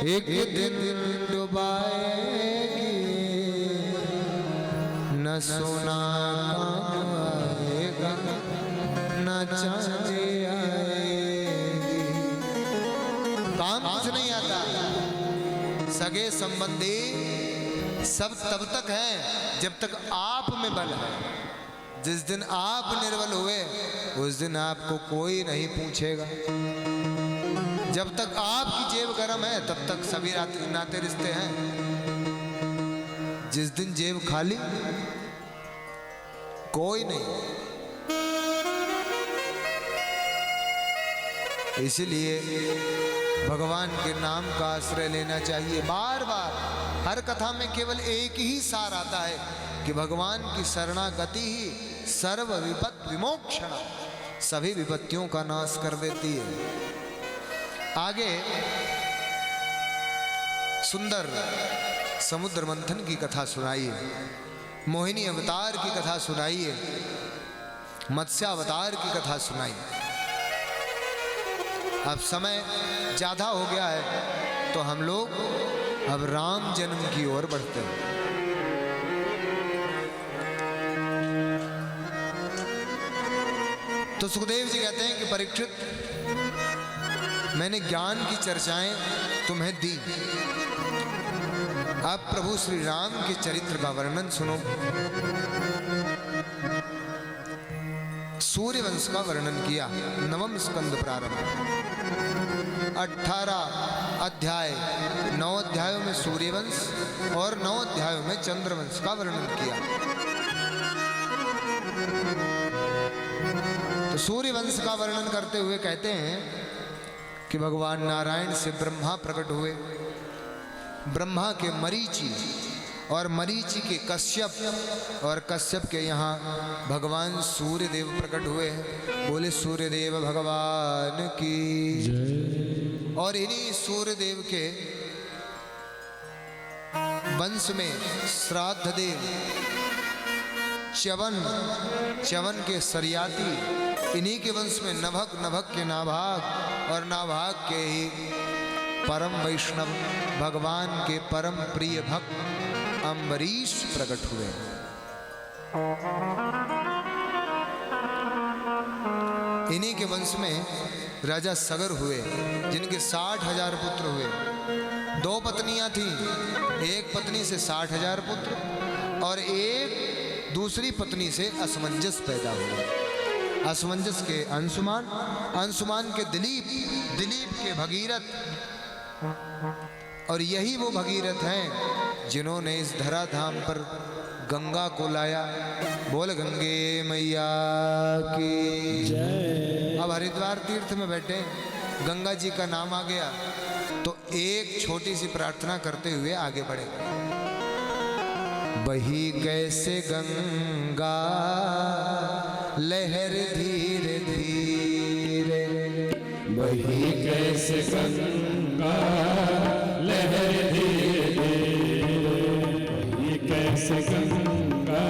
एक दिन डुबाएगी, न सोना आएगा न चांदी आएगी। काम कुछ नहीं आता। सगे संबंधी सब तब तक है जब तक आप में बल है। जिस दिन आप निर्बल हुए उस दिन आपको कोई नहीं पूछेगा। जब तक आपकी जेब गर्म है तब तक सभी नाते रिश्ते हैं। जिस दिन जेब खाली कोई नहीं। इसलिए भगवान के नाम का आश्रय लेना चाहिए। बार बार हर कथा में केवल एक ही सार आता है कि भगवान की शरणागति ही सर्व विपत् विमोक्षण, सभी विपत्तियों का नाश कर देती है। आगे सुंदर समुद्र मंथन की कथा सुनाइए, मोहिनी अवतार की कथा सुनाइए, मत्स्य अवतार की कथा सुनाइए। अब समय ज्यादा हो गया है तो हम लोग अब राम जन्म की ओर बढ़ते हैं। तो सुखदेव जी कहते हैं कि परीक्षित, मैंने ज्ञान की चर्चाएं तुम्हें दी, अब प्रभु श्री राम के चरित्र का वर्णन सुनो। सूर्य वंश का वर्णन किया। नवम स्कंद प्रारंभ, 18 अध्याय, 9 अध्यायों में सूर्य वंश और 9 अध्यायों में चंद्र वंश का वर्णन किया। तो सूर्य वंश का वर्णन करते हुए कहते हैं कि भगवान नारायण से ब्रह्मा प्रकट हुए। ब्रह्मा के मरीचि और मरीचि के कश्यप और कश्यप के यहाँ भगवान सूर्य देव प्रकट हुए हैं। बोले सूर्य देव भगवान की जय। और इन्हीं सूर्य देव के वंश में श्राद्ध देव च्यवन के सरियाती, इन्हीं के वंश में नभक, नभक के नाभाग और नाभाग के ही परम वैष्णव भगवान के परम प्रिय भक्त अम्बरीश प्रकट हुए। इन्हीं के वंश में राजा सगर हुए, जिनके 60,000 पुत्र हुए। 2 पत्नियां थीं, एक पत्नी से 60,000 पुत्र और एक दूसरी पत्नी से असमंजस पैदा हुआ। असमंजस के अंशुमान, अंशुमान के दिलीप, दिलीप के भगीरथ, और यही वो भगीरथ हैं जिन्होंने इस धराधाम पर गंगा को लाया। बोल गंगे मैया की जय। अब हरिद्वार तीर्थ में बैठे, गंगा जी का नाम आ गया तो एक छोटी सी प्रार्थना करते हुए आगे बढ़े। बही कैसे गंगा लहर धीरे धीरे, बही कैसे गंगा लहर धीरे धीरे, बही कैसे गंगा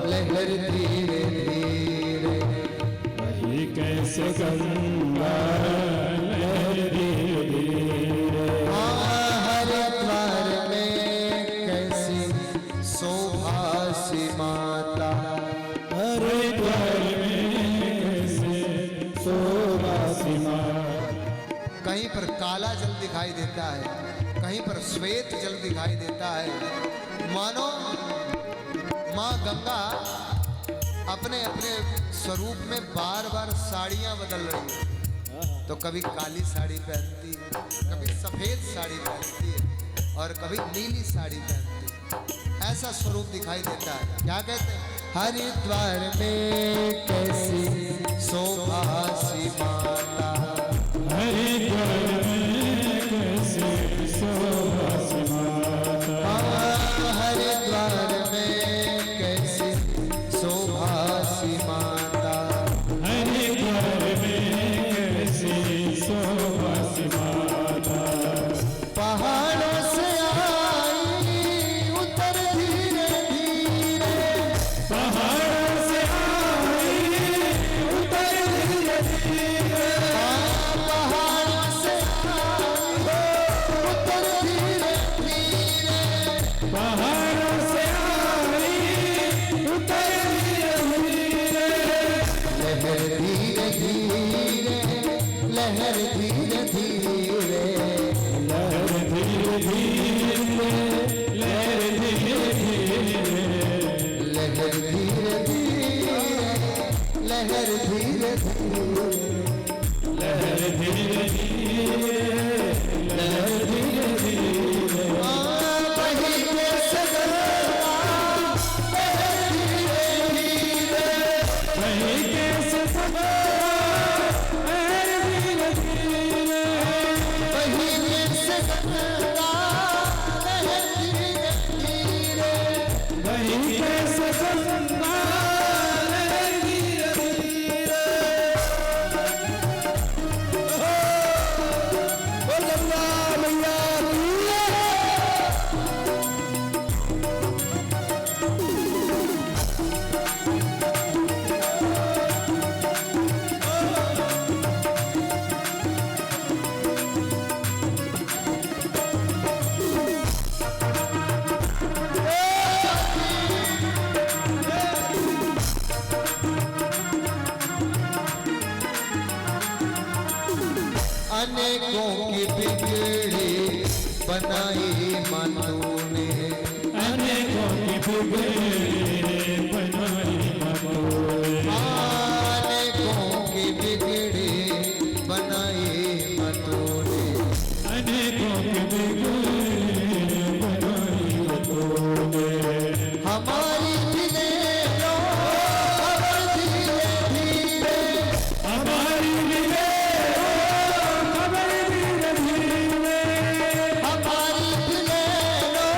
लहर धीरे धीरे, बही कैसे गंगा लहर धीरे धीरे। हरिद्वार में कैसी शोभा सी माता, हरिद्वार में कैसे शोभा सी माता। कहीं पर काला जल दिखाई देता है, कहीं पर श्वेत जल दिखाई देता है। मानो माँ गंगा अपने अपने स्वरूप में बार बार साड़ियाँ बदल रही है। तो कभी काली साड़ी पहनती है, कभी सफ़ेद साड़ी पहनती है और कभी नीली साड़ी पहनती है। ऐसा स्वरूप दिखाई देता है। क्या कहते हैं? हरिद्वार में कैसी शोभा सी माता, हरिद्वार में कैसे शोभा सी माता, हरिद्वार में कैसी शोभा सी माता, हरिद्वार में कैसे शोभा सी माता। पहाड़ों से आई उतर धीरे धीरे, पहाड़ों से आई लहर धीरे धीरे, लहर धीरे धीरे, लहर धीरे धीरे, लहर धीरे धीरे, लहर धीरे धीरे, लहर धीरे धीरे, लहर धीरे धीरे, वही कैसे गंगा लहर धीरे धीरे, वही कैसे समा लहर धीरे धीरे, वही कैसे गंगा लहर धीरे धीरे, वही कैसे समा लहर धीरे धीरे। ओ गंगा मैया की अनेकों की बिगड़ी बनाई मानू ने, अनेकों की बिगड़ी बनाई मनोरे, अनेकों की बिगड़ी बनाई मानू ने, अनेकों की बिगड़ी बनाई मनोरे, हमारी भी ले लो खबर धीरे धीरे, हमारी मिले खबर धीरे धीरे, हमारी भी ले लो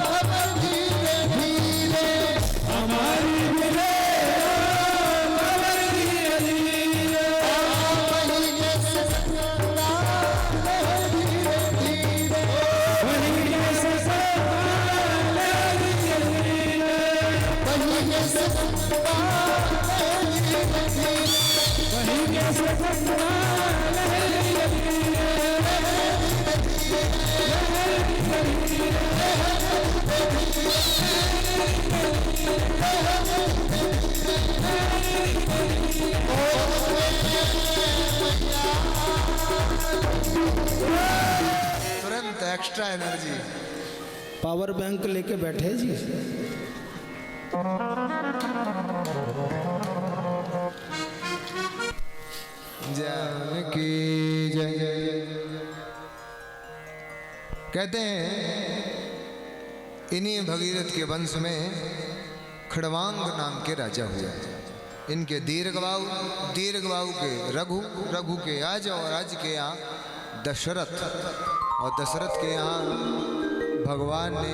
खबर धीरे धीरे, हमारी मिले खबर धीरे धीरे, वही जैसे गंगा लहर धीरे धीरे, वही कैसे समा लहर धीरे धीरे, वही जैसे गंगा लहर धीरे धीरे, वही कैसे समा लहर धीरे धीरे, तुरंत एक्स्ट्रा एनर्जी। पावर बैंक लेके बैठे जी। जानकी जय। कहते हैं इन्हीं भगीरथ के वंश में खड़वांग नाम के राजा हुए। इनके दीर्घबाहु के रघु, रघु के आज और आज के यहाँ दशरथ, और दशरथ के यहाँ भगवान ने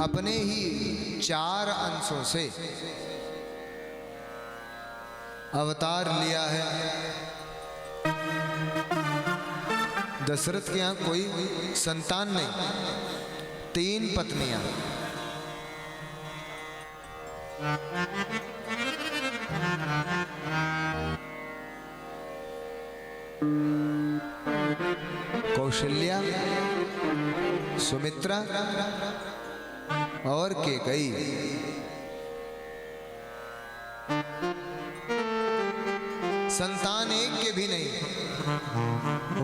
अपने ही 4 अंशों से अवतार लिया है। दशरथ के यहाँ कोई संतान नहीं, 3 पत्नियां। कौशल्या, सुमित्रा और केकई। संतान एक के भी नहीं।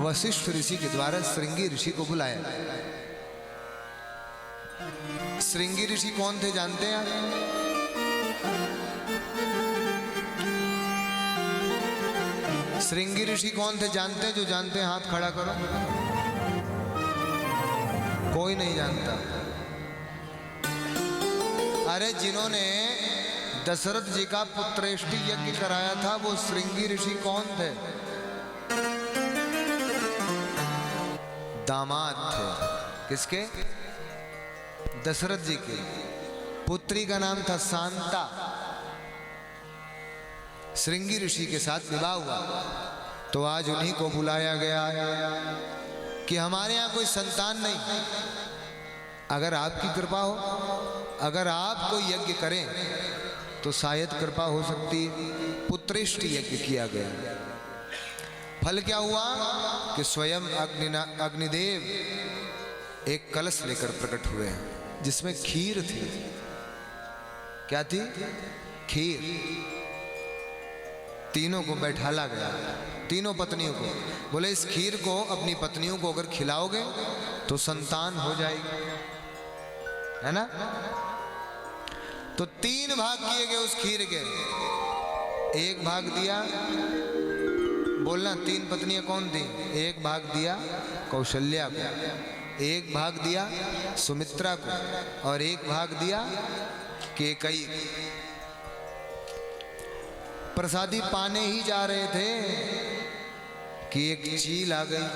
वशिष्ठ ऋषि के द्वारा श्रृंगी ऋषि को बुलाया। श्रृंगी ऋषि कौन थे जानते हैं आप? श्रृंगी ऋषि कौन थे जानते हैं? जो जानते हैं हाथ खड़ा करो। कोई नहीं जानता। अरे जिन्होंने दशरथ जी का पुत्रेष्टि यज्ञ कराया था वो श्रृंगी ऋषि कौन थे? दामाद थे। किसके? दशरथ जी के। पुत्री का नाम था शांता। श्रृंगी ऋषि के साथ विवाह हुआ तो आज उन्हीं को बुलाया गया कि हमारे यहाँ कोई संतान नहीं, अगर आपकी कृपा हो, अगर आप कोई यज्ञ करें तो शायद कृपा हो सकती है। पुत्रेष्टि यज्ञ किया गया। फल क्या हुआ कि स्वयं अग्निदेव एक कलश लेकर प्रकट हुए हैं जिसमें खीर थी। क्या थी? खीर। तीनों को बैठाला गया, तीनों पत्नियों को। बोले इस खीर को अपनी पत्नियों को अगर खिलाओगे तो संतान हो जाएगी, है ना। तो 3 भाग किए गए उस खीर के। एक भाग दिया, बोलना 3 पत्नियां कौन थी? एक भाग दिया कौशल्या को, एक भाग दिया सुमित्रा को, और एक भाग दिया कैकेयी। प्रसादी पाने ही जा रहे थे कि एक चील आ गई,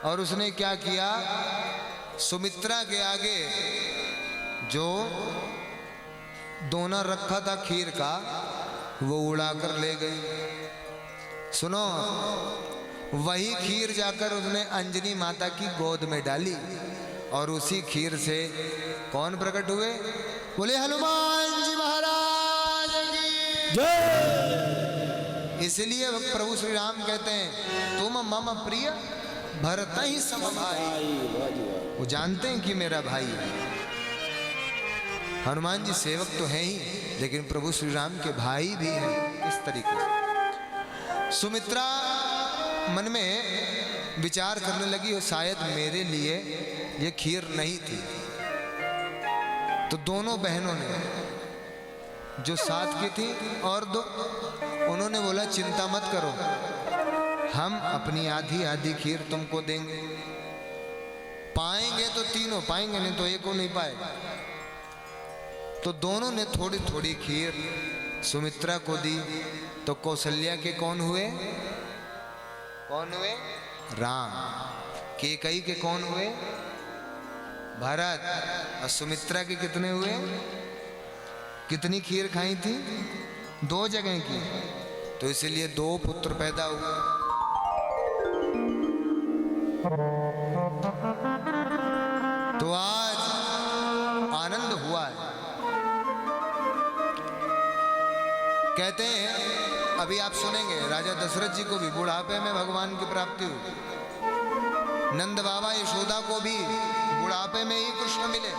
और उसने क्या किया, सुमित्रा के आगे जो दोना रखा था खीर का वो उड़ाकर ले गई। सुनो, वही खीर जाकर उसने अंजनी माता की गोद में डाली, और उसी खीर से कौन प्रकट हुए? बोले हनुमान जी महाराज की जय। इसलिए प्रभु श्री राम कहते हैं तुम मम प्रिय भरत ही सम भाई। वो जानते हैं कि मेरा भाई है। हनुमान जी सेवक तो हैं ही, लेकिन प्रभु श्री राम के भाई भी हैं। इस तरीके से सुमित्रा मन में विचार करने लगी और शायद मेरे लिए ये खीर नहीं थी। तो दोनों बहनों ने, जो साथ की थी और 2, उन्होंने बोला चिंता मत करो, हम अपनी आधी आधी खीर तुमको देंगे। पाएंगे तो तीनों पाएंगे, नहीं तो एक को नहीं पाएगा। तो दोनों ने थोड़ी थोड़ी खीर सुमित्रा को दी। तो कौशल्या के कौन हुए? कौन हुए? राम। कैकेयी के कौन हुए? भरत। और सुमित्रा के कितने हुए? कितनी खीर खाई थी? 2 जगह की। तो इसलिए 2 पुत्र पैदा हुए। तो आज आनंद हुआ है। कहते हैं, अभी आप सुनेंगे, राजा दशरथ जी को भी बुढ़ापे में भगवान की प्राप्ति हुई। नंद बाबा यशोदा को भी बुढ़ापे में ही कृष्ण मिले।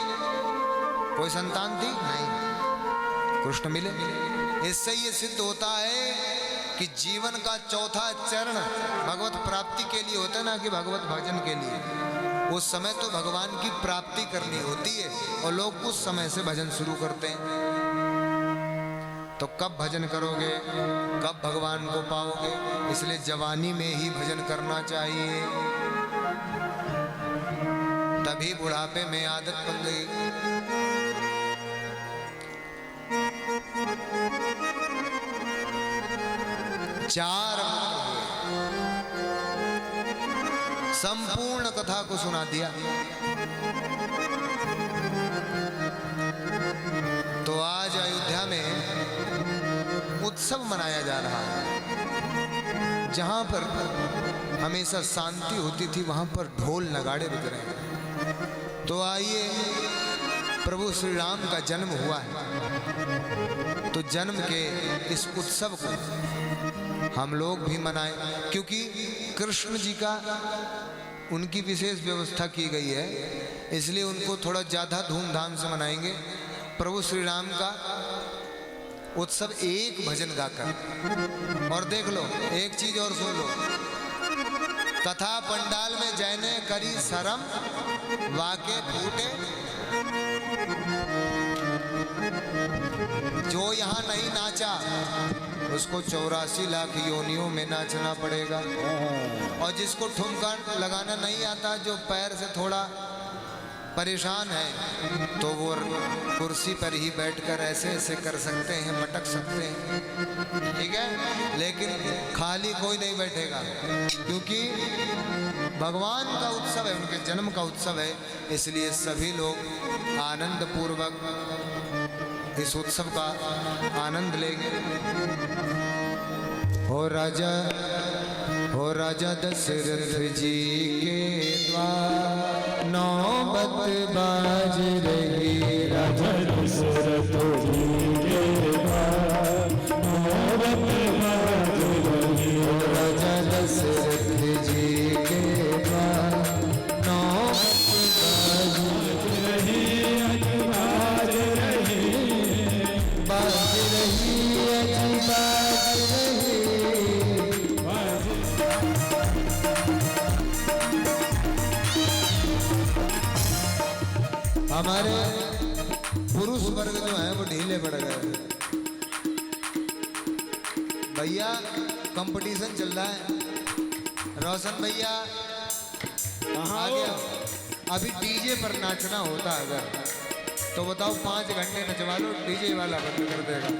कोई संतान थी नहीं, कृष्ण मिले। इससे ये सिद्ध होता है कि जीवन का चौथा चरण भगवत प्राप्ति के लिए होता है, ना कि भगवत भजन के लिए। उस समय तो भगवान की प्राप्ति करनी होती है और लोग उस समय से भजन शुरू करते हैं। तो कब भजन करोगे, कब भगवान को पाओगे? इसलिए जवानी में ही भजन करना चाहिए, तभी बुढ़ापे में आदत बन गई। चार संपूर्ण कथा को सुना दिया। तो आज अयोध्या में उत्सव मनाया जा रहा है। जहां पर हमेशा शांति होती थी, वहां पर ढोल नगाड़े बज रहे हैं। तो आइए, प्रभु श्री राम का जन्म हुआ है, तो जन्म के इस उत्सव को हम लोग भी मनाएं, क्योंकि कृष्ण जी का उनकी विशेष व्यवस्था की गई है, इसलिए उनको थोड़ा ज़्यादा धूमधाम से मनाएंगे। प्रभु श्री राम का उत्सव एक भजन गाकर। और देख लो, एक चीज और सुन लो, कथा पंडाल में जैने करी शरम वाके फूटे। जो यहाँ नहीं नाचा उसको 84 लाख योनियों में नाचना पड़ेगा। और जिसको ठुमका लगाना नहीं आता, जो पैर से थोड़ा परेशान है, तो वो कुर्सी पर ही बैठकर ऐसे ऐसे कर सकते हैं, मटक सकते हैं, ठीक है। लेकिन खाली कोई नहीं बैठेगा, क्योंकि भगवान का उत्सव है, उनके जन्म का उत्सव है। इसलिए सभी लोग आनंद पूर्वक इस उत्सव का आनंद लेंगे। हो राजा दशरथ जी के द्वार नौबत बाज रही। राजा दशरथ जी के द्वार नौबत बाज रही। राजा दशरथ जी के द्वार नौबत बाज रही। बाज रही, बाज रही, बाज रही। हमारे पुरुष वर्ग जो है वो ढीले पड़ गए। भैया कंपटीशन चल रहा है। रोशन भैया कहाँ आ हो? गया। अभी डीजे पर नाचना होता है अगर तो बताओ 5 घंटे नचवा लो, डीजे वाला बंद कर देगा।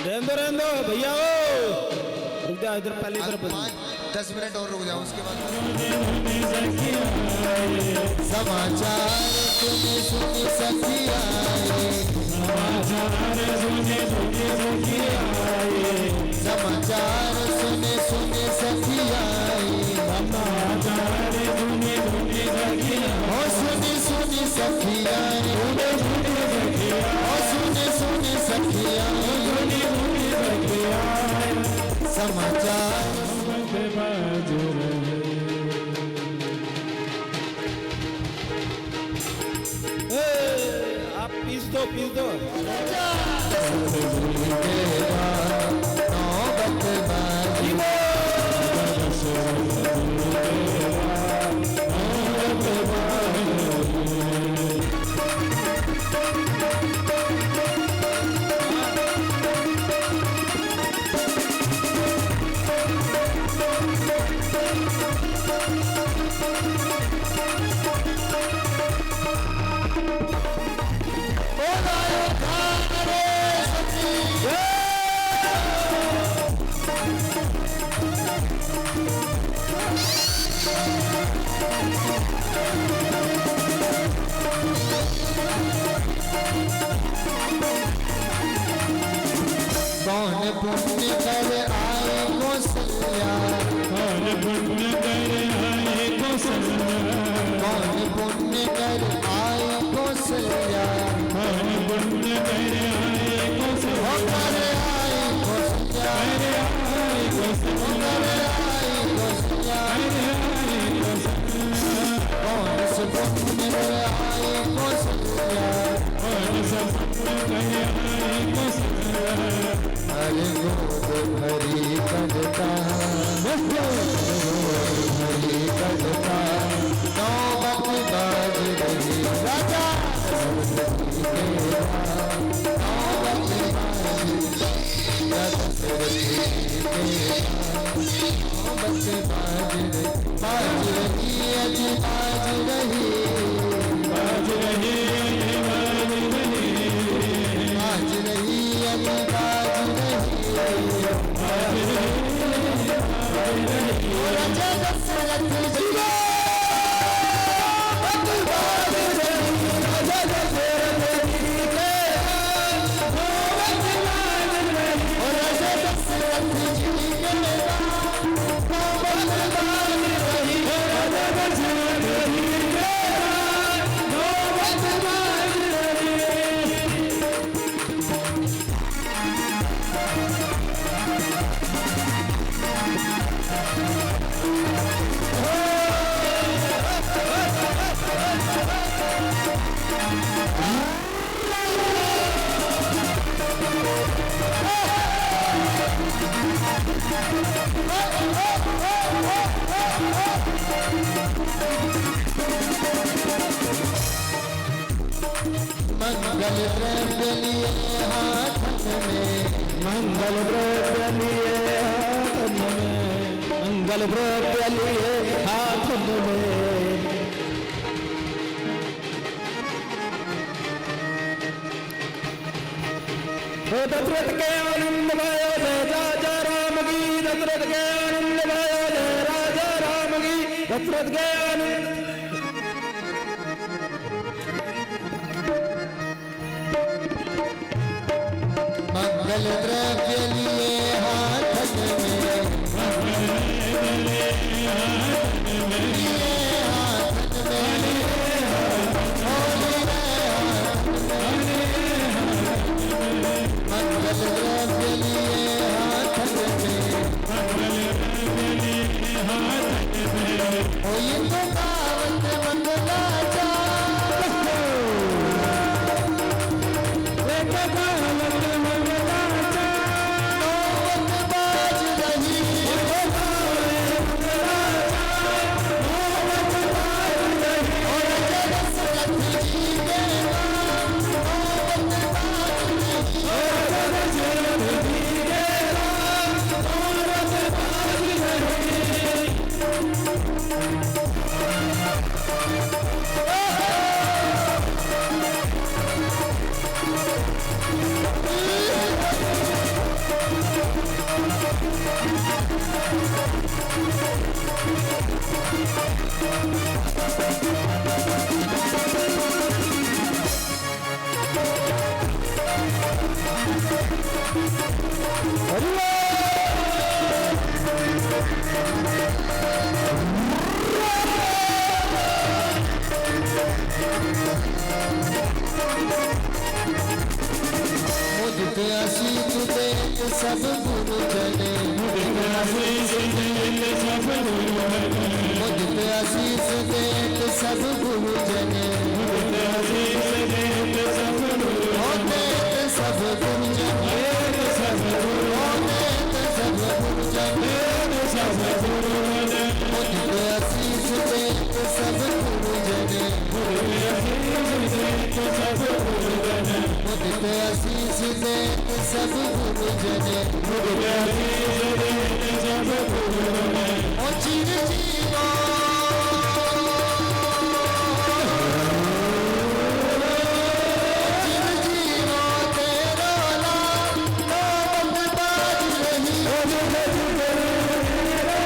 रहने दो भैया हो, रुक जा इधर पहले इधर बस। 5-10 मिनट और रुक जाओ, उसके बाद समाचार सुनी सुनी सखिया समाचार सुनी सुनी सखिया समाचार सुनी सुनी सखिया ओ सुनी सुनी सखिया ओ सुनी सुनी सखिया समाचार आप पीस दो नौबत बाजी कौन पुण्य कर आए कौशल्या कौन पुण्य कर आए कौशल्या कौन पुण्य कर आए कौशल्या कौन पुण्य कर आए कौशल्या कर आए कौशल्या कर आए कौशल्या कौन से पुण्य कर आए कौशल्या कौन से पुण्य कर आए कौशल्या हरे गोद भरी कटता भरी कटता नौबत बाज रही राजा नौबत बाज रही अज बाज रही बाज रही बाज रही अज बाज राजा दशरथ जी मंगल द्रव्य लिए हाथ में मंगल द्रव्य लिए हाथ में मंगल द्रव्य लिए हाथ में दशरथ के आनंद भयो जय राजा राम की दशरथ के आनंद भयो जय राजा राम की दशरथ के आनंद मंगल द्रव्य लिए हाथ में लिए हाथ मंगल द्रव्य लिए हाथ में ओ ये तो मुझ पे आशीष दे सब गुरुजन, मुझ पे आशीष दे सब गुरुजन, होते सब गुरुजन, मुझ पे आशीष दे सब गुरुजन, मुझ पे आशीष दे सब गुरुजन, ओ चिर जीवा चिर जीवा तेरा नाम बाज रही, ओ चिर जीवे तेरा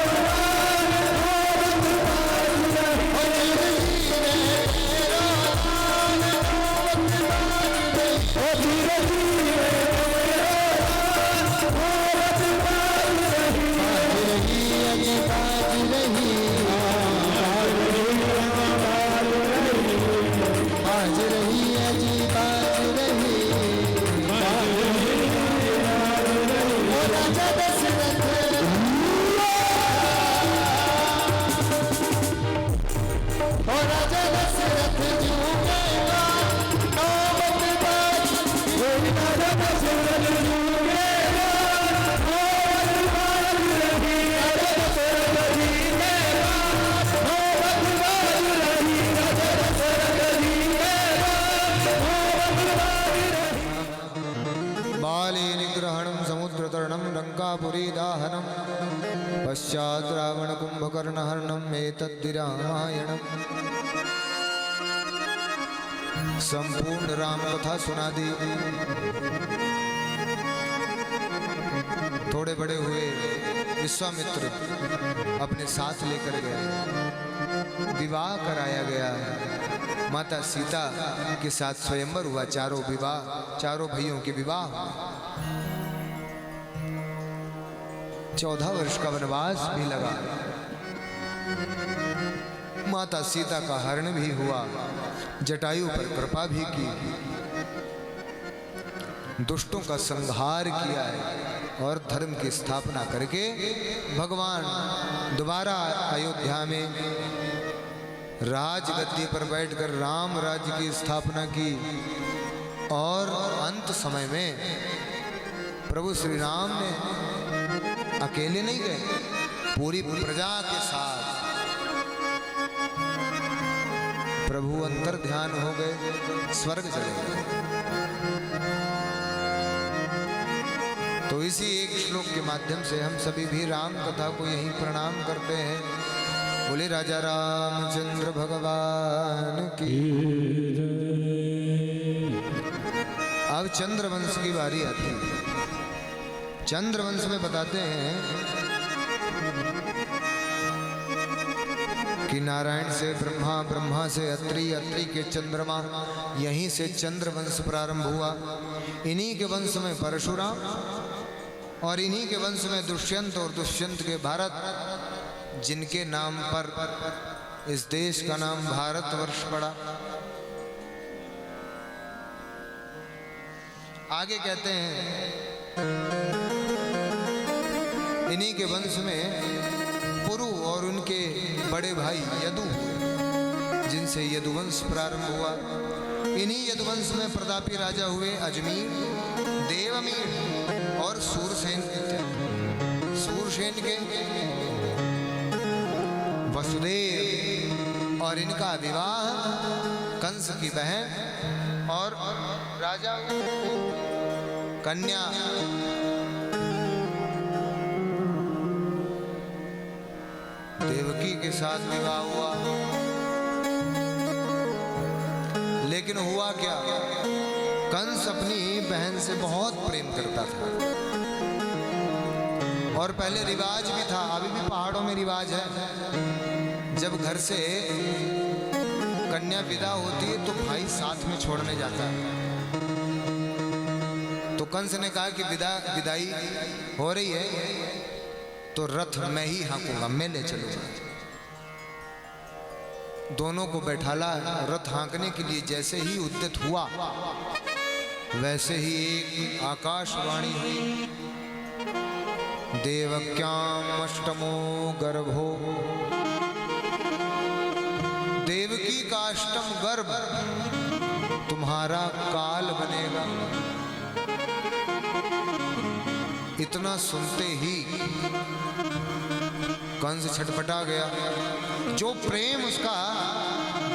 बाज रही अजी बाज रही, ओ राजा दशरथ, ओ राजा दशरथ झूमेगा नौबत बाज, ओ राजा दशरथ झूमेगा नौबत बाज रही, राजा दशरथ झूमेगा नौबत बाज रही, राजा दशरथ झूमेगा नौबत बाज रही। बाली निग्रहणं समुद्रतरणं लंकापुरी दाहनं पश्चात् रावण कुंभकर्ण हरणम् एतद्धि रामायणम्। संपूर्ण राम कथा सुना दी। थोड़े बड़े हुए विश्वामित्र अपने साथ लेकर गए, विवाह कराया गया। माता सीता के साथ स्वयंवर हुआ, चारों विवाह, चारों भाइयों के विवाह। 14 वर्ष का वनवास भी लगा। माता सीता का हरण भी हुआ, जटायु पर कृपा भी की, दुष्टों का संहार किया है और धर्म की स्थापना करके भगवान दोबारा अयोध्या में राजगद्दी पर बैठकर राम राज्य की स्थापना की। और अंत समय में प्रभु श्री राम ने अकेले नहीं गए, पूरी प्रजा के साथ प्रभु अंतर ध्यान हो गए, स्वर्ग चले गए। तो इसी एक श्लोक के माध्यम से हम सभी भी राम कथा को यही प्रणाम करते हैं। बोले राजा रामचंद्र भगवान की। अब चंद्रवंश की बारी आती है। चंद्रवंश में बताते हैं कि नारायण से ब्रह्मा, ब्रह्मा से अत्रि, अत्रि के चंद्रमा, यहीं से चंद्रवंश प्रारंभ हुआ। इन्हीं के वंश में परशुराम और इन्हीं के वंश में दुष्यंत और दुष्यंत के भारत, जिनके नाम पर इस देश का नाम भारतवर्ष पड़ा। आगे कहते हैं इन्हीं के वंश में पुरु और उनके बड़े भाई यदु, जिनसे यदुवंश प्रारंभ हुआ। इन्हीं यदुवंश में प्रतापी राजा हुए अजमीर, देवमीर और सूरसेन। सूरसेन के वसुदेव और इनका विवाह कंस की बहन और राजा कन्या देवकी के साथ विवाह हुआ। लेकिन हुआ क्या, कंस अपनी बहन से बहुत प्रेम करता था। और पहले रिवाज भी था, अभी भी पहाड़ों में रिवाज है, जब घर से कन्या विदा होती है तो भाई साथ में छोड़ने जाता है। तो कंस ने कहा कि विदाई हो रही है तो रथ मैं ही हाँकूंगा, मैं ले चलूंगा। दोनों को बैठाला, रथ हाँकने के लिए जैसे ही उद्यत हुआ वैसे ही एक आकाशवाणी हुई, देवक्याम अष्टमो गर्भो, देवकी का अष्टम गर्भ तुम्हारा काल बनेगा। इतना सुनते ही कंस छटपटा गया। जो प्रेम उसका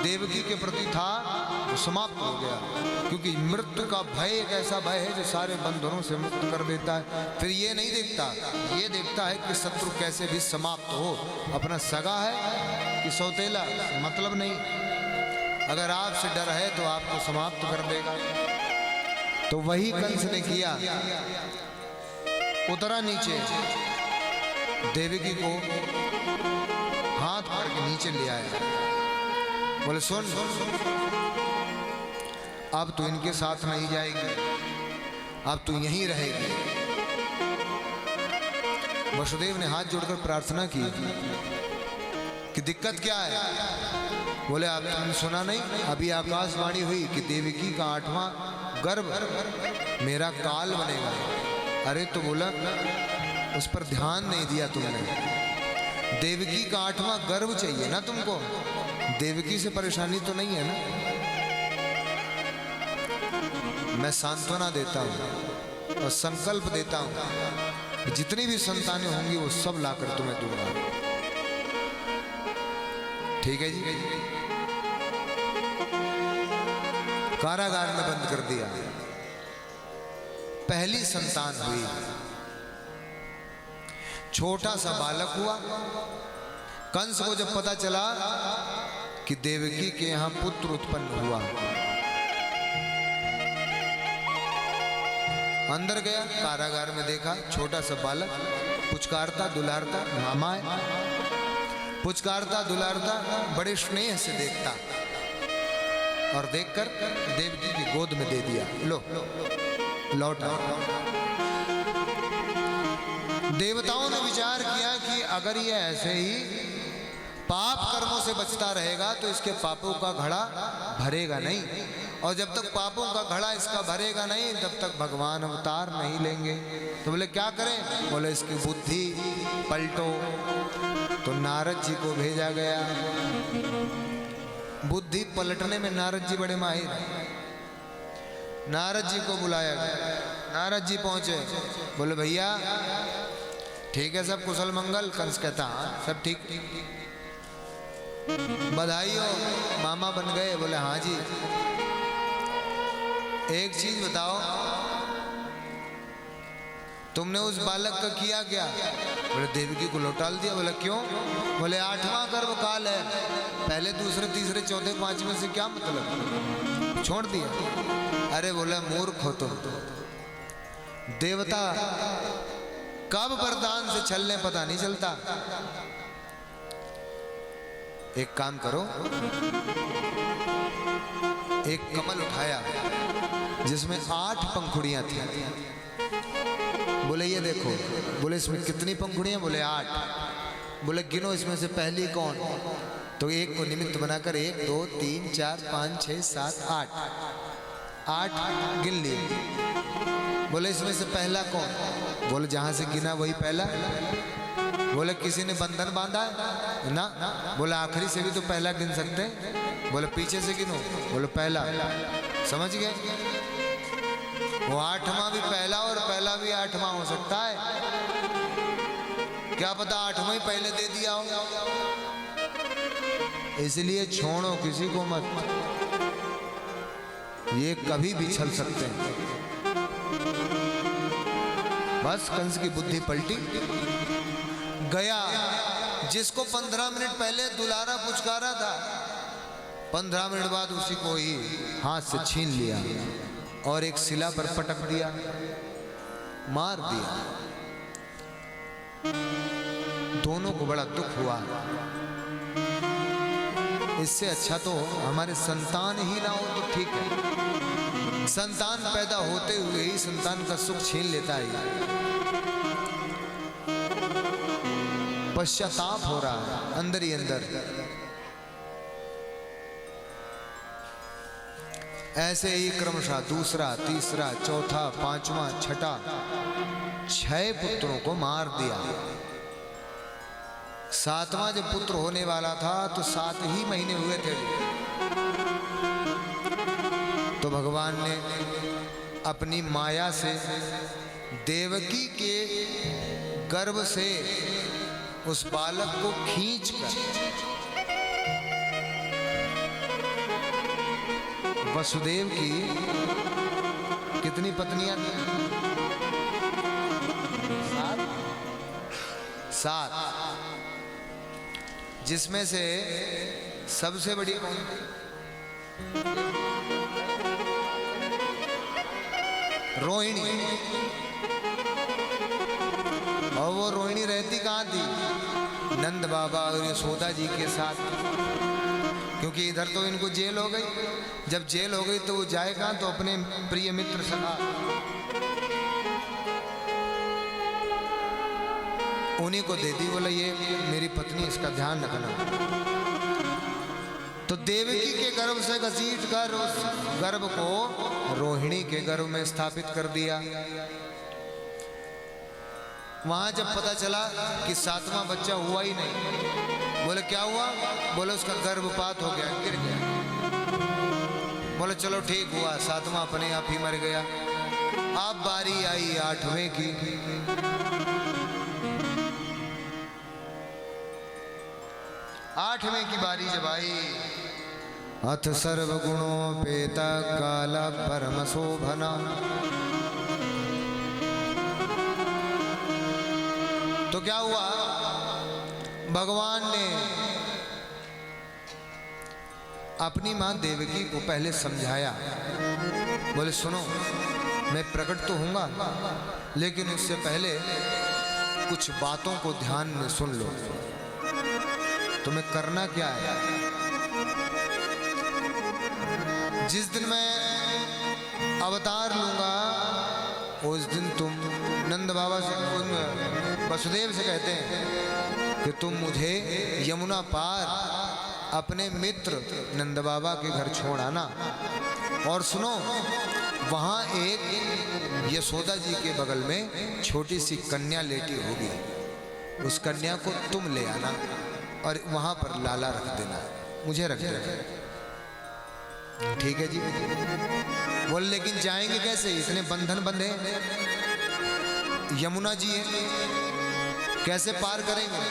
देवकी के प्रति था वो समाप्त हो गया, क्योंकि मृत्यु का भय एक ऐसा भय है जो सारे बंधनों से मुक्त कर देता है। फिर ये नहीं देखता, ये देखता है कि शत्रु कैसे भी समाप्त हो, अपना सगा है कि सौतेला, मतलब नहीं। अगर आपसे डर है तो आपको समाप्त कर देगा। तो वही कंस ने किया, उतरा नीचे, देवकी को हाथ मार के नीचे ले आया। बोले सुन, अब तू इनके साथ नहीं जाएगी, अब तू यहीं रहेगी। वसुदेव ने हाथ जोड़कर प्रार्थना की कि दिक्कत क्या है। बोले आप तुमने सुना नहीं, अभी आकाशवाणी हुई कि देवकी का 8वां गर्भ मेरा काल बनेगा। अरे तो बोला उस पर ध्यान नहीं दिया तुमने। देवकी का 8वां गर्भ चाहिए ना तुमको, देवकी से परेशानी तो नहीं है ना। मैं सांत्वना देता हूं और संकल्प देता हूं, जितनी भी संतानें होंगी वो सब लाकर तुम्हें दूंगा। ठीक है जी। कारागार में बंद कर दिया। पहली संतान हुई, छोटा सा बालक हुआ। कंस को जब पता चला कि देवकी के यहां पुत्र उत्पन्न हुआ, अंदर गया, कारागार में देखा छोटा सा बालक, पुचकारता दुलारता, मामा है, पुचकारता दुलारता, बड़े स्नेह से देखता, और देखकर देवकी की गोद में दे दिया। लो लौटा। देवताओं ने विचार किया कि अगर ये ऐसे ही पाप कर्मों से बचता रहेगा तो इसके पापों का घड़ा भरेगा नहीं, और जब तक पापों का घड़ा इसका भरेगा नहीं तब तक भगवान अवतार नहीं लेंगे। तो बोले क्या करें। बोले इसकी बुद्धि पलटो। तो नारद जी को भेजा गया। बुद्धि पलटने में नारद जी बड़े माहिर। नारद जी को बुलाया गया। नारद जी पहुंचे। बोले भैया ठीक है सब कुशल मंगल। कंस कहता हाँ सब ठीक, बधाई हो, मामा बन गए। बोले हाँ जी। एक चीज बताओ, तुमने उस बालक का किया क्या। बोले देवकी को लौटाल दिया। बोले क्यों। बोले 8वां गर्भ काल है, पहले दूसरे तीसरे चौथे पांचवें से क्या मतलब, छोड़ दिया। अरे बोला मूर्ख हो तुम, देवता कब वरदान से छलने पता नहीं चलता। एक काम करो, एक कमल उठाया जिसमें 8 पंखुड़ियां थी। बोले ये देखो। बोले इसमें कितनी पंखुड़ियां। बोले 8। बोले गिनो इसमें से पहली कौन। तो एक को निमित्त बनाकर 1 2 3 4 5 6 7 8 गिन लिए। बोले इसमें से पहला कौन। बोले जहां से गिना वही पहला। बोले किसी ने बंधन बांधा है ना। बोले आखिरी से भी तो पहला गिन सकते हैं। बोले पीछे से गिनो। बोले पहला। समझ गए, वो 8वां भी पहला और पहला भी 8वां हो सकता है। क्या पता 8वां ही पहले दे दिया हो। इसलिए छोड़ो किसी को मत, ये कभी भी छल सकते हैं। बस कंस की बुद्धि पलटी गया। जिसको 15 मिनट पहले दुलारा पुचकारा था, 15 मिनट बाद उसी को ही हाथ से छीन लिया और एक शिला पर पटक दिया, मार दिया। दोनों को बड़ा दुख हुआ। इससे अच्छा तो हमारे संतान ही ना हो तो ठीक है। संतान पैदा होते हुए ही संतान का सुख छीन लेता है। पश्चाताप हो रहा है अंदर ही अंदर। ऐसे ही क्रमशः दूसरा, तीसरा, चौथा, पांचवा, छठा 6 पुत्रों को मार दिया। 7वां जब पुत्र होने वाला था तो 7 ही महीने हुए थे, तो भगवान ने अपनी माया से देवकी के गर्भ से उस बालक को खींचकर वसुदेव की कितनी पत्नियां थी? 7, जिसमें से सबसे बड़ी कौन थी? रोहिणी। और वो रोहिणी रहती कहाँ थी? नंद बाबा और यशोदा जी के साथ, क्योंकि इधर तो इनको जेल हो गई। जब जेल हो गई तो वो जाए कहाँ? तो अपने प्रिय मित्र सखा उन्हीं को दे दी। बोला ये मेरी पत्नी, इसका ध्यान रखना। तो देवकी के गर्भ से घसीट कर उस गर्भ को रोहिणी के गर्भ में स्थापित कर दिया। वहां जब पता चला कि 7वां बच्चा हुआ ही नहीं, बोले क्या हुआ? बोले उसका गर्भपात हो गया, गिर गया। बोले चलो ठीक हुआ, 7वां अपने आप ही मर गया। अब बारी आई 8वें की। आठवें की बारी जब आई, अथ सर्वगुणोपेता काला परम शोभना। तो क्या हुआ? भगवान ने अपनी मां देवकी को पहले समझाया। बोले सुनो, मैं प्रकट तो हूंगा, लेकिन उससे पहले कुछ बातों को ध्यान में सुन लो। तुम्हें करना क्या है? जिस दिन मैं अवतार लूंगा उस दिन तुम नंद बाबा से, वसुदेव से कहते हैं कि तुम मुझे यमुना पार अपने मित्र नंद बाबा के घर छोड़ आना। और सुनो, वहां एक यशोदा जी के बगल में छोटी सी कन्या लेटी होगी, उस कन्या को तुम ले आना और वहां पर लाला रख देना, मुझे रख देना। ठीक है जी। बोल लेकिन जाएंगे कैसे? इतने बंधन बंधे, यमुना जी है, कैसे पार करेंगे?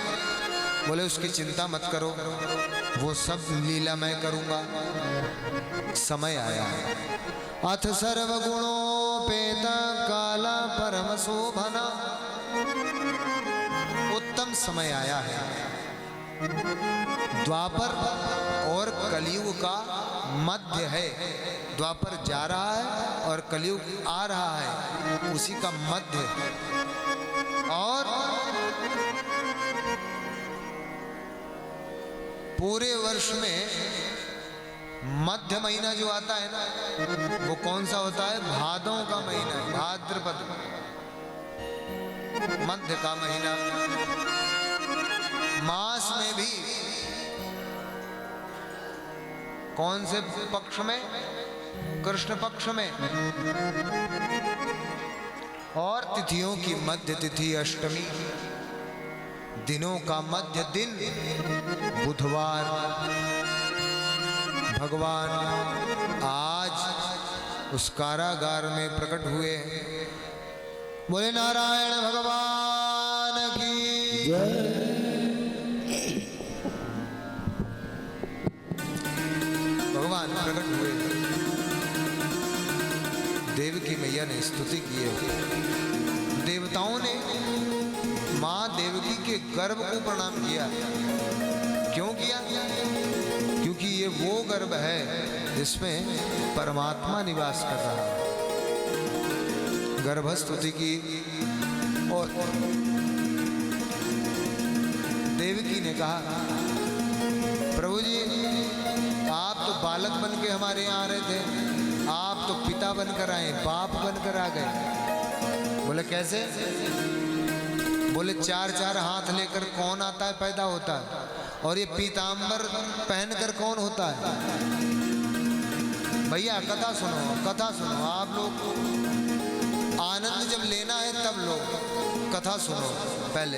बोले उसकी चिंता मत करो, वो सब लीला मैं करूंगा। समय आया है। अथ सर्वगुणोपेता काला परम शोभना। उत्तम समय आया है। द्वापर और कलयुग का मध्य है। द्वापर जा रहा है और कलयुग आ रहा है, उसी का मध्य। और पूरे वर्ष में मध्य महीना जो आता है ना, वो कौन सा होता है? भादों का महीना, भाद्रपद, मध्य का महीना। मास में भी कौन से पक्ष में? कृष्ण पक्ष में। और तिथियों की मध्य तिथि अष्टमी, दिनों का मध्य दिन बुधवार। भगवान आज उस कारागार में प्रकट हुए। बोले नारायण भगवान की जय। भगवान प्रकट हुए, देवकी मैया ने स्तुति की है। देवताओं ने मां देवकी के गर्भ को प्रणाम किया। क्यों किया? क्योंकि ये वो गर्भ है जिसमें परमात्मा निवास कर रहा है। गर्भ स्तुति की। और देवकी ने कहा, प्रभु जी आप तो बालक बन के हमारे यहाँ आ रहे थे, आप तो पिता बनकर आए, बाप बनकर आ गए। बोले कैसे? बोले 4-4 हाथ लेकर कौन आता है पैदा होता है, और ये पीतांबर पहनकर कौन होता है? भैया कथा सुनो, कथा सुनो, आप लोग आनंद जब लेना है तब लो, कथा सुनो पहले।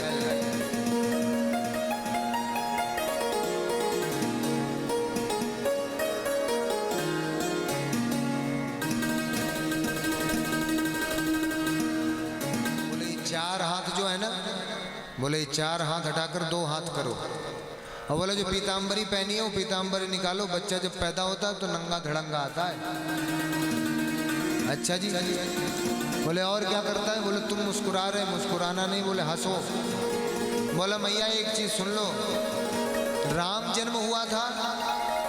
चार हाथ जो है ना, बोले 4 हाथ हटाकर 2 हाथ करो, और बोले जो पीतांबरी पहनी है वो पीतांबरी निकालो, बच्चा जब पैदा होता है तो नंगा धड़ंगा आता है। अच्छा जी। बोले और क्या करता है? बोले तुम मुस्कुरा रहे, मुस्कुराना नहीं, बोले हंसो। बोला मैया एक चीज सुन लो, राम जन्म हुआ था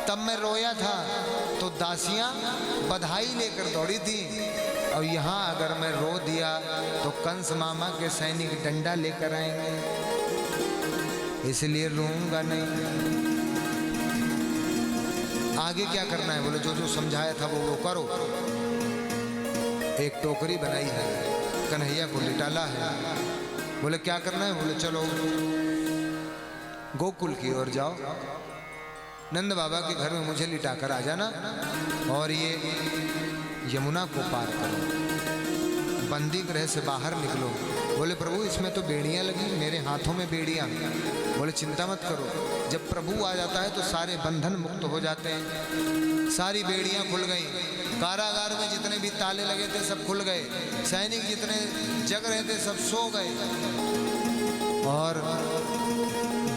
तब मैं रोया था तो दासियां बधाई लेकर दौड़ी थी, और यहाँ अगर मैं रो दिया तो कंस मामा के सैनिक डंडा लेकर आएंगे, इसलिए रोऊंगा नहीं। आगे क्या करना है? बोले जो जो समझाया था वो करो। एक टोकरी बनाई है, कन्हैया को लिटाला है। बोले क्या करना है? बोले चलो गोकुल की ओर जाओ, नंद बाबा के घर में मुझे लिटाकर आ जाना, और ये यमुना को पार करो, बंदी गृह से बाहर निकलो। बोले प्रभु इसमें तो बेड़ियां लगी, मेरे हाथों में बेड़ियां। बोले चिंता मत करो, जब प्रभु आ जाता है तो सारे बंधन मुक्त हो जाते हैं। सारी बेड़ियां खुल गई, कारागार में जितने भी ताले लगे थे सब खुल गए, सैनिक जितने जग रहे थे सब सो गए, और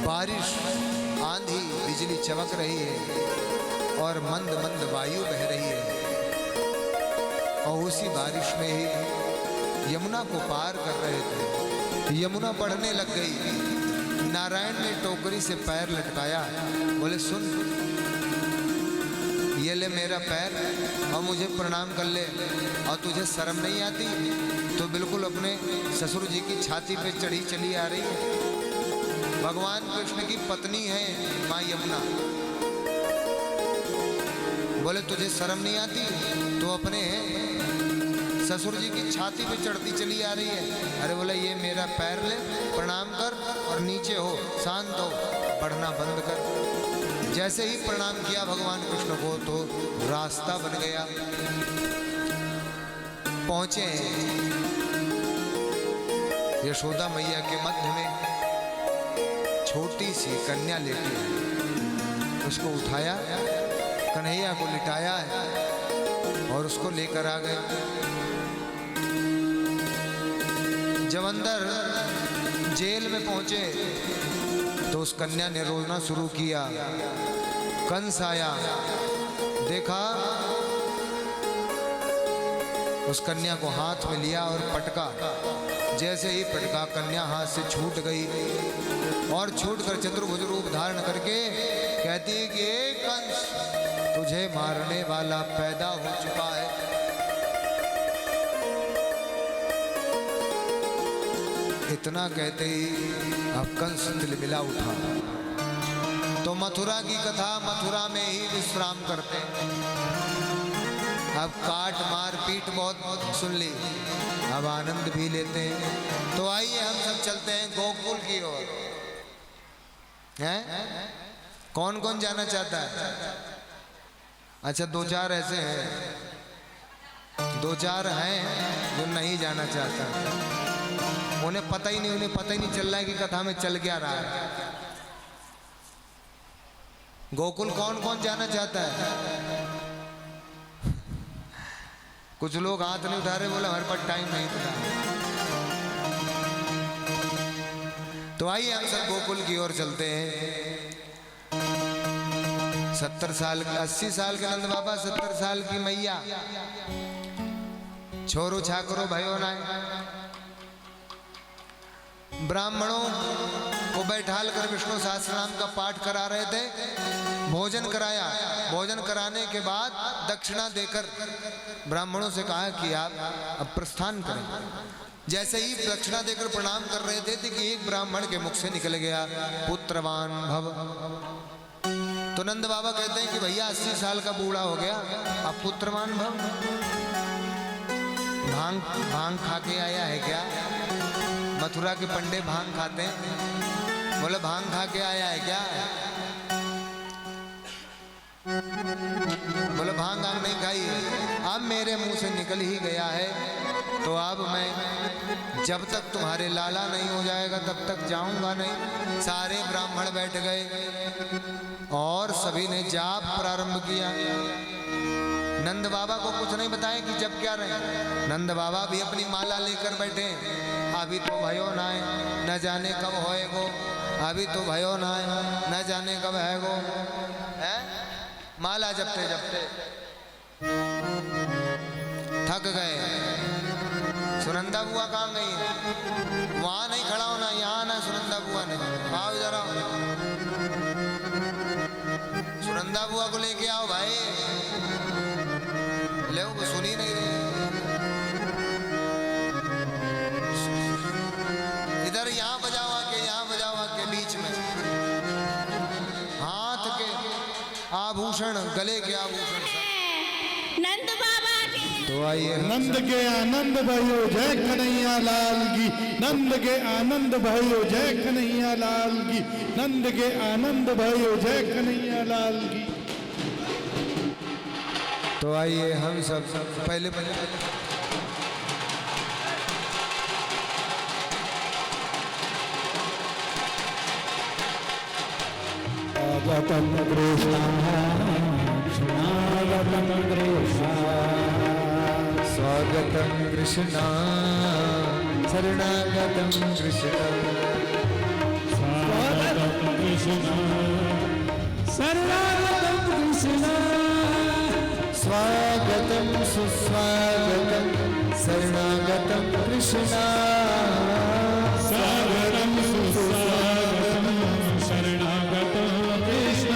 बारिश, आंधी, बिजली चमक रही है, और मंद मंद वायु बह रही है। और उसी बारिश में ही यमुना को पार कर रहे थे, यमुना बढ़ने लग गई। नारायण ने टोकरी से पैर लटकाया, बोले सुन ये ले मेरा पैर और मुझे प्रणाम कर ले, और तुझे शर्म नहीं आती? तो बिल्कुल अपने ससुर जी की छाती पे चढ़ी चली आ रही है। भगवान कृष्ण की पत्नी है माँ यमुना। बोले तुझे शर्म नहीं आती? तो अपने ससुर जी की छाती पे चढ़ती चली आ रही है। अरे बोला ये मेरा पैर ले, प्रणाम कर और नीचे हो, शांत हो, बढ़ना बंद कर। जैसे ही प्रणाम किया भगवान कृष्ण को तो रास्ता बन गया। पहुंचे यशोदा मैया के मध्य में छोटी सी कन्या लेटी है, उसको उठाया, कन्हैया को लिटाया है और उसको लेकर आ गए। जब अंदर जेल में पहुंचे तो उस कन्या ने रोना शुरू किया। कंस आया, देखा, उस कन्या को हाथ में लिया और पटका। जैसे ही पटका, कन्या हाथ से छूट गई और छूटकर चतुर्भुज रूप धारण करके कहती कि ए कंस, तुझे मारने वाला पैदा हो चुका है। इतना कहते ही अब कंस तिलमिला उठा। तो मथुरा की कथा मथुरा में ही विश्राम करते। अब काट मार पीट बहुत सुन ली, अब आनंद भी लेते हैं। तो आइए हम सब चलते हैं गोकुल की ओर। हैं? कौन कौन जाना चाहता है? अच्छा 2-4 ऐसे हैं, 2-4 हैं जो नहीं जाना चाहता। उन्हें पता ही नहीं चल रहा है कि कथा में चल क्या रहा है। गोकुल कौन कौन जाना चाहता है? कुछ लोग हाथ नहीं उठा रहे, बोला हमारे पास टाइम नहीं था। तो आइए हम सब गोकुल की ओर चलते हैं। 70 साल 80 साल के नंद बाबा, 70 साल की मैया, छोरो छाकरो भयो ना, ब्राह्मणों को बैठाल कर विष्णु सहस्त्रनाम का पाठ करा रहे थे। भोजन कराया, भोजन कराने के बाद दक्षिणा देकर ब्राह्मणों से कहा कि आप अब प्रस्थान करें। जैसे ही दक्षिणा देकर प्रणाम कर रहे थे कि एक ब्राह्मण के मुख से निकल गया पुत्रवान भव। तो नंद बाबा कहते हैं कि भैया 80 साल का बूढ़ा हो गया, अब पुत्रवान भव। भांग भांग खा के आया है क्या? मथुरा के पंडे भांग खाते हैं। बोले भांग खा के आया है क्या? बोले भांग आंग नहीं खाई, अब मेरे मुंह से निकल ही गया है, तो अब मैं जब तक तुम्हारे लाला नहीं हो जाएगा तब तक जाऊंगा नहीं। सारे ब्राह्मण बैठ गए और सभी ने जाप प्रारंभ किया। नंद बाबा को कुछ नहीं बताया कि जब क्या रहे। नंद बाबा भी अपनी माला लेकर बैठे। अभी तो भयो ना है, न जाने कब होएगो। अभी तो भयो ना है, न जाने कब हैगो। है माला जपते जपते थक गए। सुनंदा बुआ कहाँ गई? वहां नहीं खड़ा होना, यहाँ ना। सुनंदा बुआ ने आओ जरा, सुनंदा बुआ को लेके आओ भाई। ले वो सुनी नहीं रही। इधर यहाँ बजाओ आके, यहाँ बजाओ आके बीच में। हाथ के आभूषण, गले के आभूषण नंद बाबा के। तो आइए नंद के आनंद भयो जय कन्हैया लाल की। नंद के आनंद भयो जय कन्हैया लाल की। नंद के आनंद भयो जय कन्हैया लाल की। तो आइए हम सब पहले स्वागतम कृष्ण स्वागतम कृष्ण स्वागतम कृष्ण शरणागतम कृष्ण स्वागतम कृष्ण शरणागतम कृष्ण स्वागतम सुस्वागतम शरणागतम कृष्ण स्वागतम सुस्वागतम शरणागतम कृष्ण।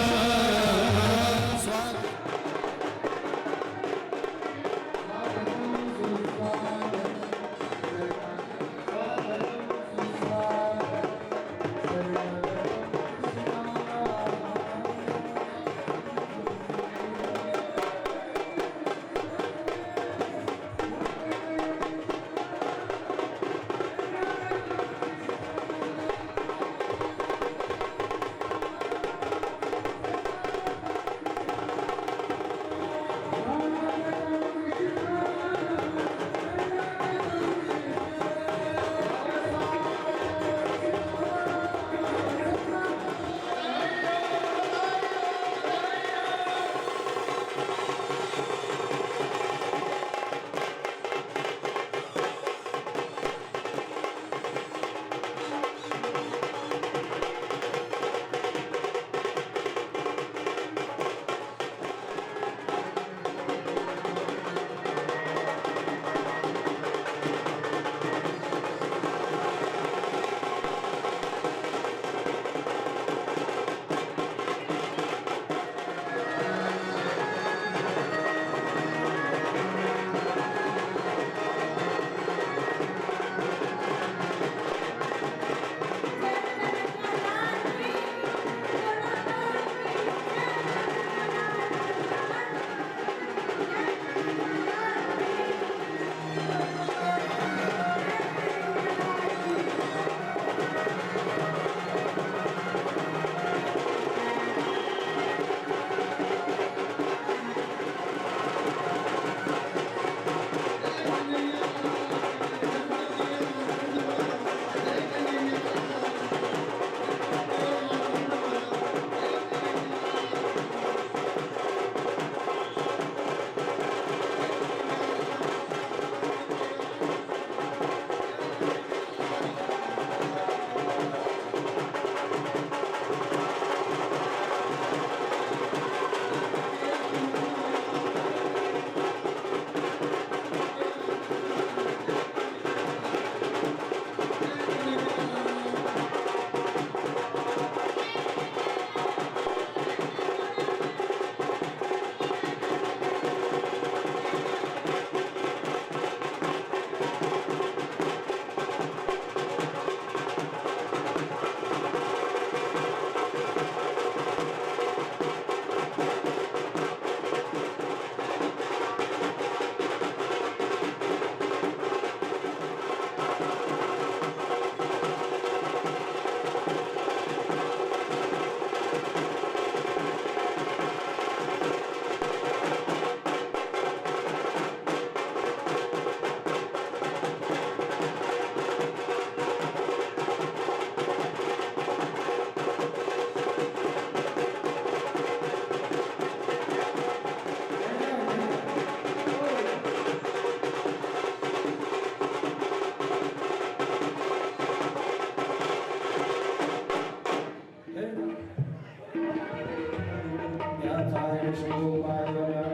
विष्णुपाय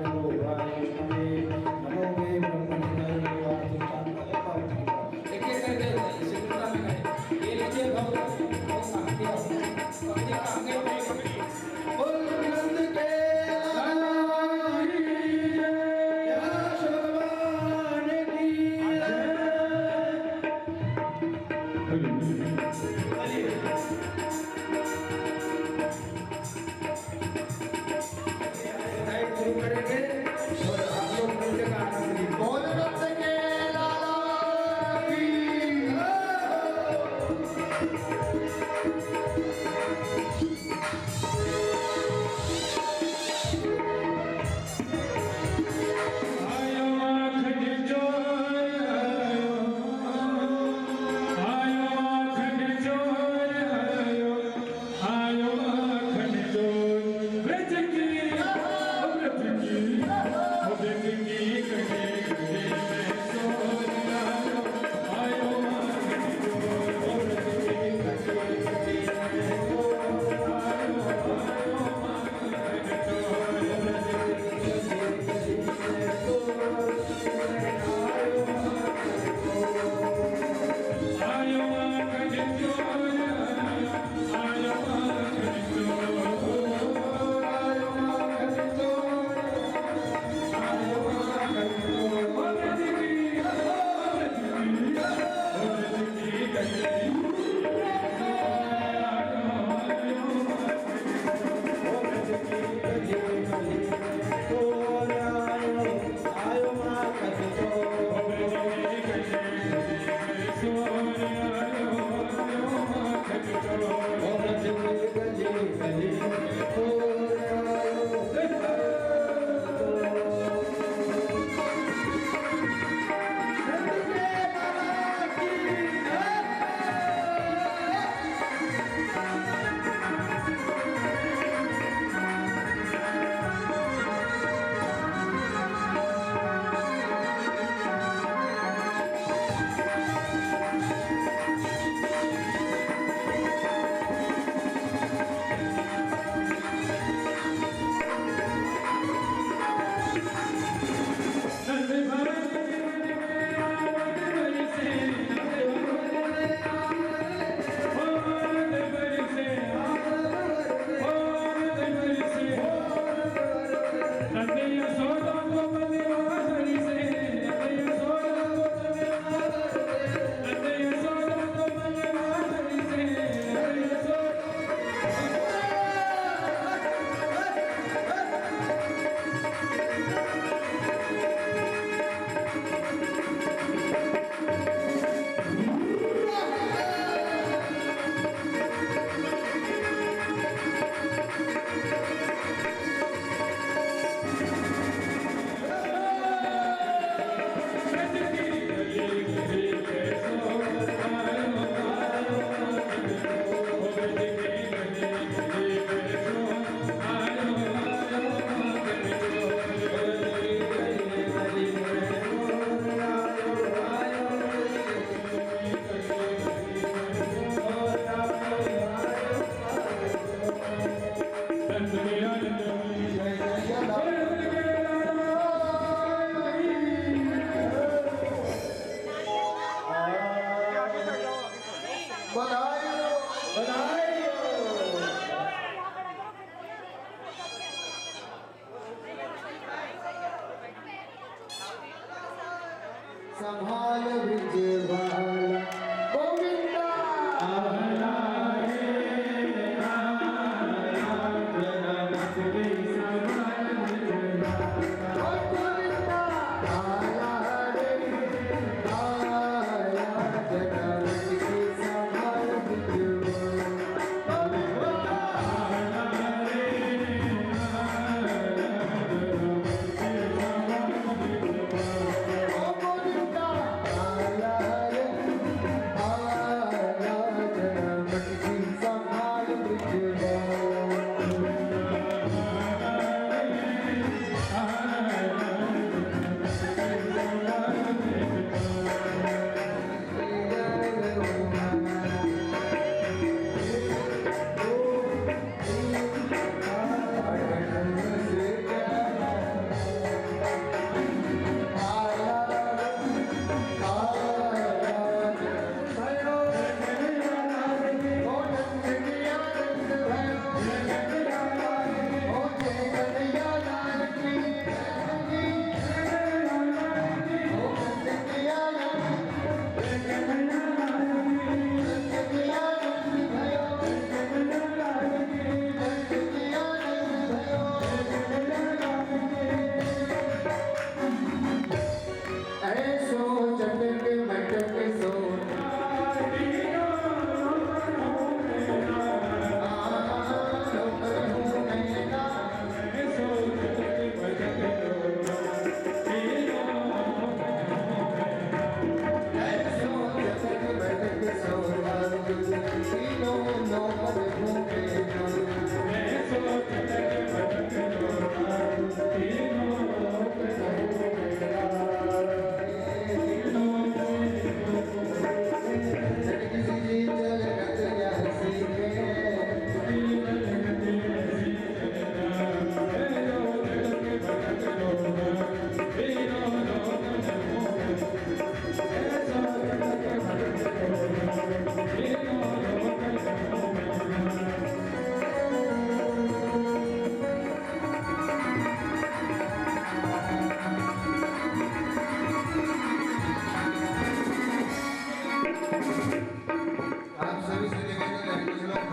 नमोवाय विष्णवे नमो वे ब्रह्मणे एक एक करके इसे पूरा में करें ये लीजिए भाव बोल नंद के लाल की यशोवान की करेंगे और आप लोग नृत्य का आनंद लीजिए बोल नंद के लाला की आयो आखन चोर आयो आखन चोर आयो आखन चोर व्रत की कटे कटे में सोर आयो आखन चोर व्रत की कटे कटे में सोर आयो आखन चोर व्रत आयो आखन चोर आयो आखन चोर आयो आखन चोर आयो आखन चोर व्रत की कटे संभाल ब्रिजवाला गोविंदा संभाल ब्रिजवाला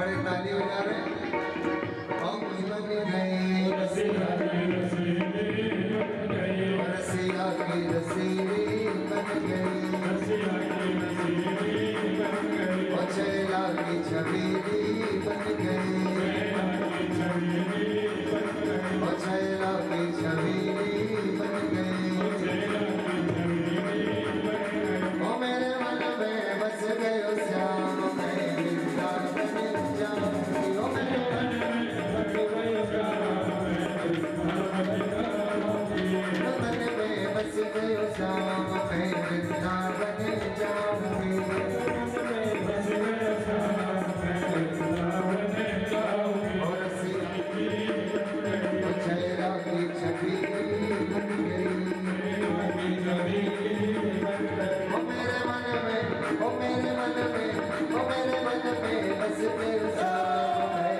खड़े ताली बजा रहे हैं। हम बन गए रसिया की रसीली बन गई, और चैला की छबीली बन गई, और चैला की छबीली बन गई। ओ मेरे मन में बस गयो श्याम, मैं वृंदावन जाऊंगी। ओ मेरे मन में बस गयो श्याम, मन में बस गयो श्याम, मैं वृंदावन जाऊंगी। और चेहरा की छबीली बन गई। ओ मेरे मन में, ओ मेरे मन में, ओ मेरे मन में बस गयो श्याम, मैं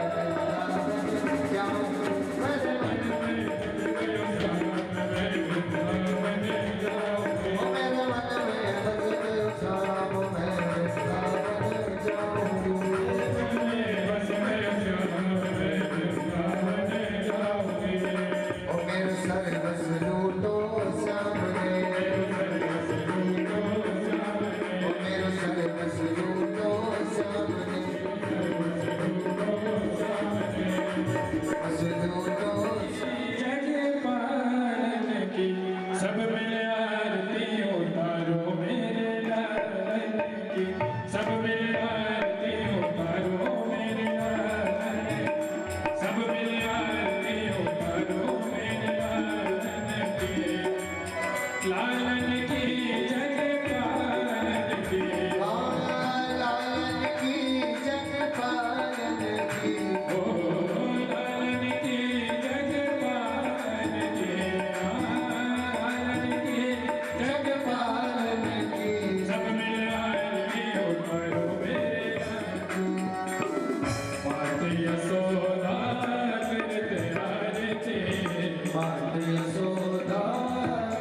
वृंदावन जाऊंगी। मेरे मन में ओ मेरे मन में बस गयो श्याम, मैं वृंदावन जाऊंगी। ओ मेरे सर्वस लूटो सामने, ओ मेरे सर्वस लूटो सामने, बस लूटो जग पालन की सब में आरती उतारो मेरे लालन की, सब में आरती उतारो मेरे लालन, सब में आरती उतारो मेरे लालन की, लालन की जग पालन की, लालन की जग पालन की, ओ लालन की जग पालन की, लालन की जग पालन की। सब में आरती उतारो मेरे लालन, मात यशोदा करते आरती, मात यशोदा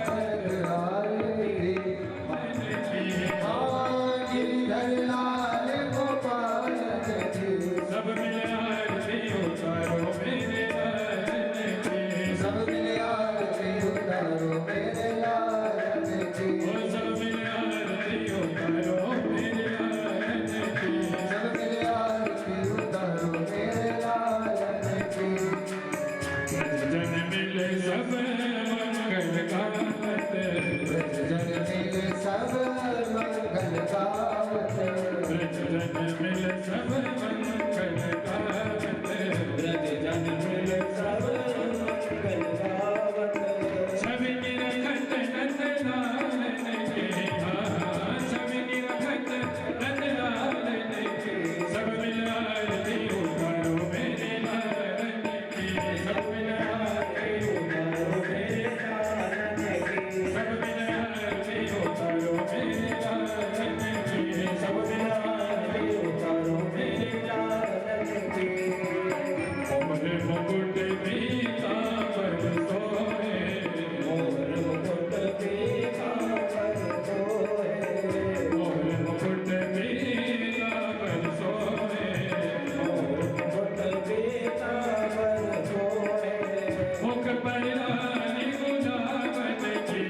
कर आरती, गिरधर लाल गोपाल जी, सब में आरती उतारो मेरे लालन की, सब मिल आरती उतारो मेरे लालन जी, ओ सब में आरती उतारो मेरे लालन की, सब मिल आरती उतारो मेरे लालन जी। जन मिले सब मंगल गावत, जन मिले सब मंगल गावत, जन मिले सब मंगल गावत, जन मिले सब मंगल गावत, छवि निरखत नंदलालन के, छवि निरखत नंदलालन के, सब मिल आरती उतारो मेरे लालन की, सब मिल आरती उतारो मेरे लालन की, सब मिल आरती उतारो मेरे लालन की, सब मिल आरती उतारो मेरे लालन की। मोर मुकुट पीतांबर सोहे, मोर मुकुट पीतांबर सोहे, मोर मुकुट पीतांबर सोहे, मोर मुकुट पीतांबर सोहे, मुख पर लाल गुलाबन की,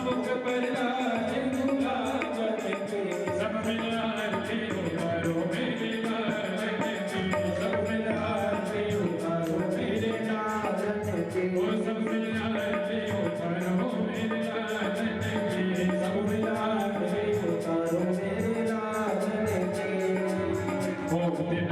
मुख पर लाल गुलाबन की, सब मिल आरती उतारो मेरे लालन की, सब मिल आरती उतारो मेरे लालन की, ओ सब मिल आरती उतारो मेरे लालन की, सब मिल आरती उतारो मेरे लालन की। ओ दिन